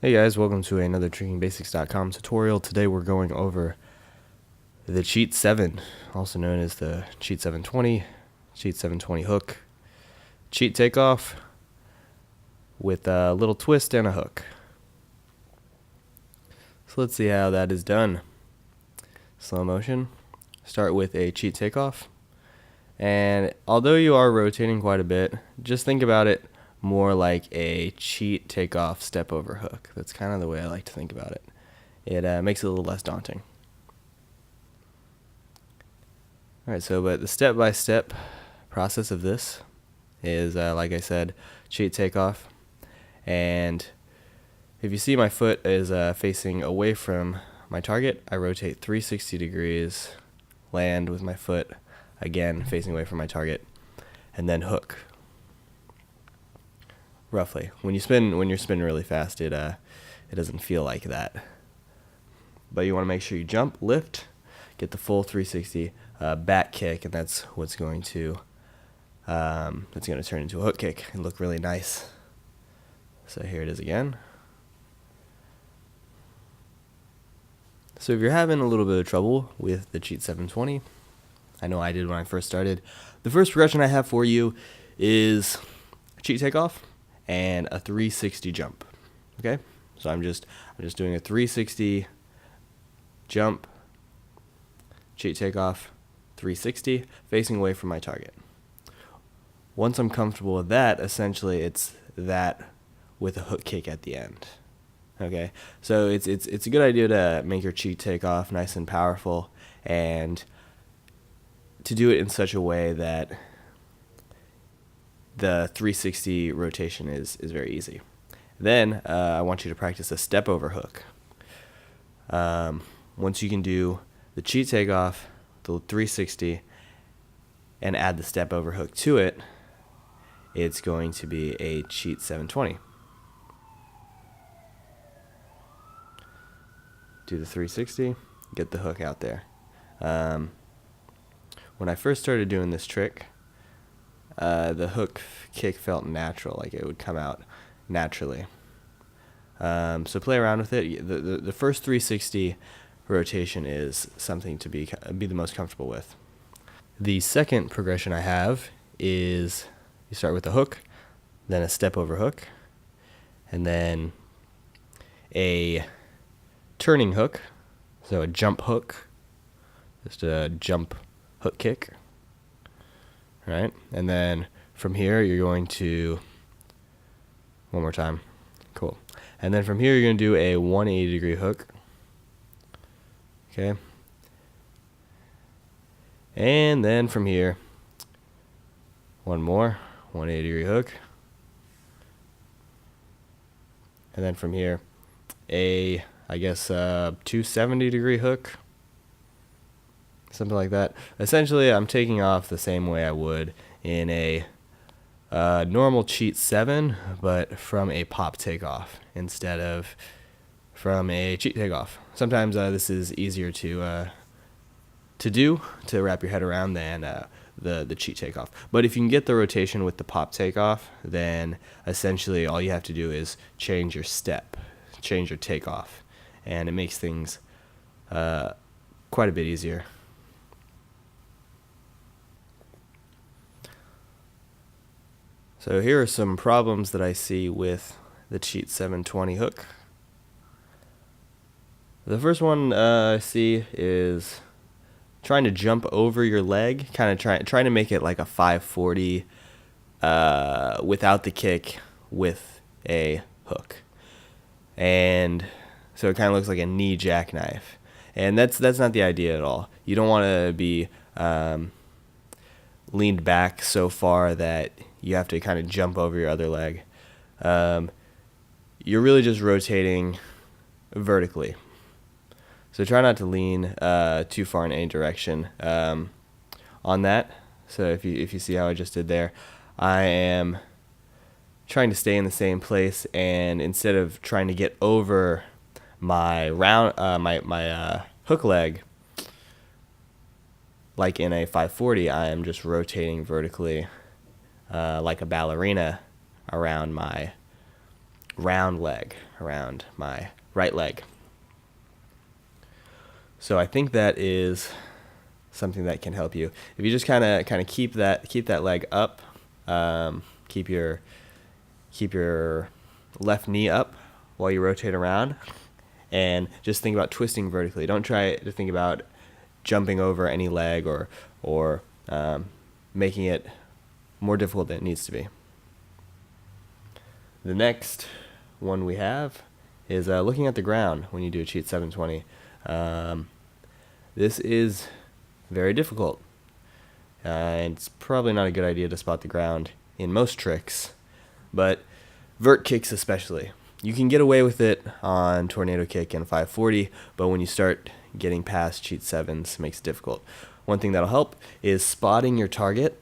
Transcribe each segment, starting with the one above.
Hey guys, welcome to another TrickingBasics.com tutorial. Today we're going over the Cheat7, also known as the Cheat720, Cheat720 hook, cheat takeoff with a little twist and a hook. So let's see how that is done. Slow motion. Start with a cheat takeoff. And although you are rotating quite a bit, just think about it more like a cheat takeoff step over hook. That's kind of the way I like to think about it. It makes it a little less daunting. Alright, but the step-by-step process of this is, like I said, cheat takeoff. And if you see my foot is facing away from my target, I rotate 360 degrees, land with my foot, again facing away from my target, and then hook. Roughly. When you're spinning really fast, it doesn't feel like that. But you want to make sure you jump, lift, get the full 360 back kick, and that's what's going to turn into a hook kick and look really nice. So here it is again. So if you're having a little bit of trouble with the Cheat720, I know I did when I first started, the first progression I have for you is a cheat takeoff and a 360 jump. Okay? So I'm just doing a 360 jump, cheat takeoff, 360, facing away from my target. Once I'm comfortable with that, essentially it's that with a hook kick at the end. Okay, so it's a good idea to make your cheat takeoff nice and powerful, and to do it in such a way that the 360 rotation is very easy. Then I want you to practice a step over hook. Once you can do the cheat takeoff, the 360, and add the step over hook to it, it's going to be a Cheat720. Do the 360, get the hook out there. When I first started doing this trick, the hook kick felt natural, like it would come out naturally. So play around with it. The first 360 rotation is something to be the most comfortable with. The second progression I have is you start with a hook, then a step over hook, and then a turning hook, so a jump hook, just a jump hook kick, right? And then from here you're going to, one more time, cool. And then from here you're going to do a 180 degree hook, okay? And then from here, one more 180 degree hook, and then from here a 270 degree hook, something like that. Essentially, I'm taking off the same way I would in a normal Cheat7, but from a pop takeoff instead of from a cheat takeoff. Sometimes this is easier to wrap your head around than the cheat takeoff. But if you can get the rotation with the pop takeoff, then essentially all you have to do is change your step, change your takeoff, and it makes things quite a bit easier. So here are some problems that I see with the Cheat720 hook. The first one I see is trying to jump over your leg, kind of trying to make it like a 540 without the kick with a hook. And so it kind of looks like a knee jackknife. And that's not the idea at all. You don't want to be leaned back so far that you have to kind of jump over your other leg. You're really just rotating vertically. So try not to lean too far in any direction on that. So if you see how I just did there, I am trying to stay in the same place, and instead of trying to get over my hook leg like in a 540, I am just rotating vertically like a ballerina around my round leg around my right leg. So I think that is something that can help you. If you just kind of keep that leg up, keep your left knee up while you rotate around, and just think about twisting vertically. Don't try to think about jumping over any leg or making it more difficult than it needs to be. The next one we have is looking at the ground when you do a cheat 720. This is very difficult. And it's probably not a good idea to spot the ground in most tricks, but vert kicks especially. You can get away with it on tornado kick and 540, but when you start getting past cheat 7s, it makes it difficult. One thing that'll help is spotting your target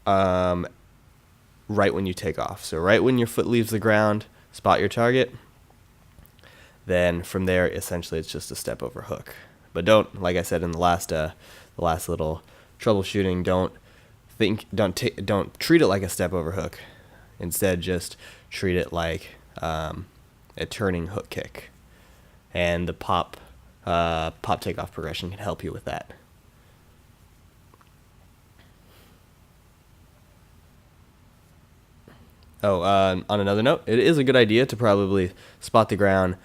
right when you take off. So right when your foot leaves the ground, spot your target. Then from there, essentially, it's just a step over hook. But don't, like I said in the last little troubleshooting, don't treat it like a step over hook. Instead, just treat it like a turning hook kick, and the pop takeoff progression can help you with that. Oh, on another note, it is a good idea to probably spot the ground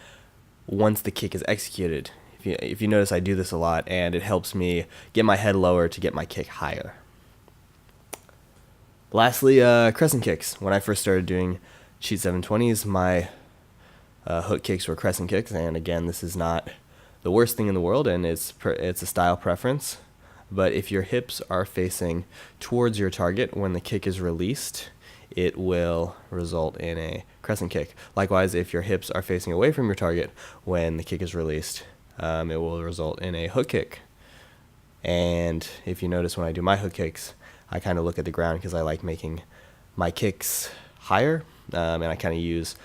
once the kick is executed. If you notice, I do this a lot, and it helps me get my head lower to get my kick higher. Lastly, crescent kicks. When I first started doing cheat 720s, my hook kicks were crescent kicks, and again, this is not the worst thing in the world, and it's a style preference. But if your hips are facing towards your target when the kick is released, it will result in a crescent kick. Likewise, if your hips are facing away from your target when the kick is released, it will result in a hook kick. And if you notice, when I do my hook kicks, I kind of look at the ground because I like making my kicks higher, and I kind of use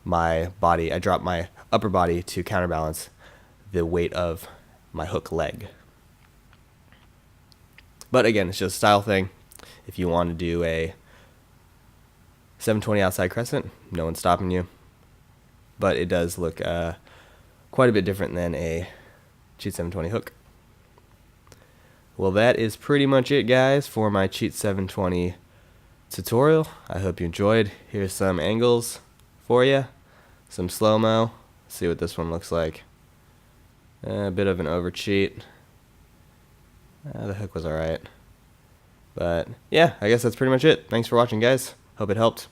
my body. I drop my upper body to counterbalance the weight of my hook leg. But again, it's just a style thing. If you want to do a 720 outside crescent, no one's stopping you. But it does look quite a bit different than a cheat 720 hook. Well, that is pretty much it, guys, for my cheat 720 tutorial. I hope you enjoyed. Here's some angles for you, some slow-mo. See what this one looks like. A bit of an over cheat. The hook was alright. But yeah, I guess that's pretty much it. Thanks for watching, guys. Hope it helped.